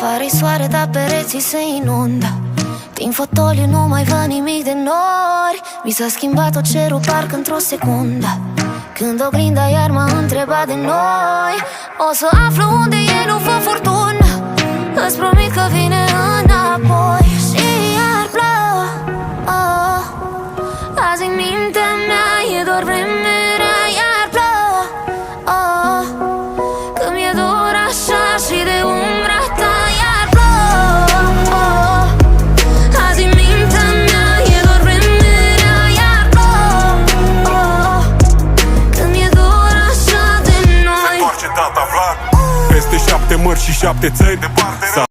Afară-i soare, dar pereții se inundă. Din fotoliu nu mai văd nimic de nori. Mi s-a schimbat tot cerul parcă într-o secundă. Când oglinda iar m-a întrebat de noi. O să aflu unde e, nu fă furtună. Îți promit că vine înapoi. Și iar plouă, oh. Azi în mintea mea e doar vreme rea. Iar plouă, oh. Că mi-e dor așa și de umbra ta. Iar plouă, oh. Azi în mintea mea e doar vreme rea. Iar plouă, oh. Că mi-e dor așa de noi. Se întoarce tata Vlad peste 7 mări și 7 țări.